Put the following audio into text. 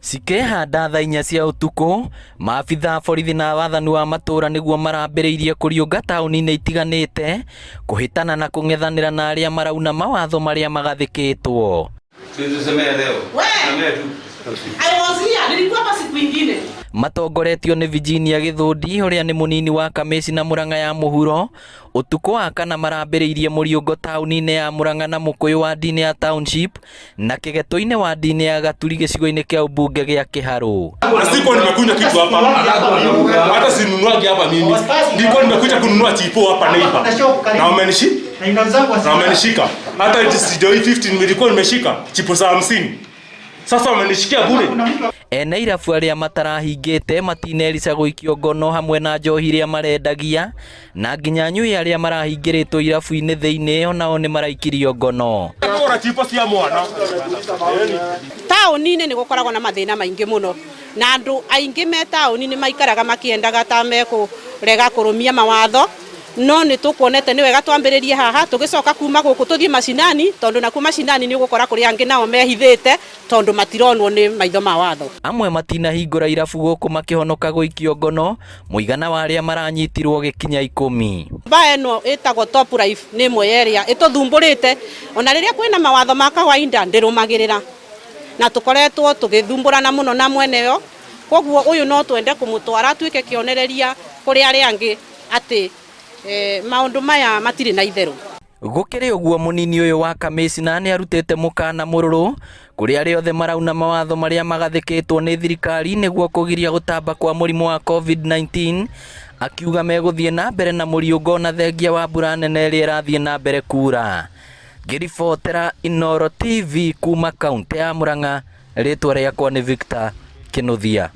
Cikehanda thaa 4 cia utuku, maabitha borithi na wathani wa matura niguo marambĩrĩirie kũriũnga taũni-inĩ itiganĩte kũhĩtana na kũng'ethanĩra na arĩa marauna mawatho marĩa magathĩkĩtwo. Matongoretio nĩ Virginia Gĩthũndi ũrĩa nĩ mũnini wa kamĩcina Murang'a ya mũhuro. Ũtukũ wa kana marambĩrĩirie mũriũngo taũni-inĩ ya Murang'a na mũkũyũ wa ndini ya Township na Kĩgeto-inĩ wa ndini ya Gaturi gĩcigo-inĩ kĩa ũmbunge gĩa Kĩharũ. Siko nimekuja kitu hapa. Hata sinunuagi hapa mimi. Niko nimekuja kununua chipo hapa neighbor. Na umenishika. Hata sijoi 15 nilikuwa nimeshika chipo za 50. Sasa wamenishikia bure. Ene irabu arĩa matarahingĩte matinerica gũikio ngono hamwe na njohi iria marendagia na nginya nyui arĩa marahingĩrĩtwo irabu-inĩ thĩinĩ onao nĩ maraikirio ngono. Taũni-inĩ nĩ gũkoragwo na mathĩna maingĩ mũno na andũ aingĩ me taũni-inĩ maikaraga makĩendaga ta mekũrega kũrũmia mawatho, no nĩ tũkuonete nĩ wega twambĩrĩrie haha tũgĩcoka kuma gũkũ tũthiĩ macinani, tondũ na kuma macinani nĩ ũgũkora kũrĩ angĩ nao mehithĩte tondũ matironwo nĩ maitho ma watho. Amwe matinahingũra irabu gũkũ makĩhonoka gũikio ngono, mũigana wa arĩa maranyitirwo gĩkinya 10. Mbaa ĩno ĩtagwo Top Life nĩ ĩmwe ya ĩrĩa ĩtũthumbũrĩte, ona rĩrĩa kwĩna mawatho ma kawaida ndĩrũmagĩrĩra na tũkoretwo tũgĩthumbũrana mũno na mwene yo, koguo ũyũ no twende kũmũtwara atuĩke kĩonereria kũrĩ arĩa angĩ atĩ maũndũ maya matirĩ na itherũ. Gũkĩrĩ ũguo mũnini ũyũ wa kamĩcina nĩ arutĩte mũkana mũrũrũ kũrĩ arĩa othe marauna mawatho marĩa magathĩkĩtwo nĩ thirikari nĩguo kũgiria gũtamba kwa mũrimũ wa COVID-19, akiuga megũthiĩ na mbere na mũriũngo na thengia wa mbura nene ĩrĩa ĩrathiĩ na mbere kura. Ngĩribotera Inooro TV kuma kaunti ya Murang'a, rĩtwa rĩakwa nĩ Victor Kĩnuthia.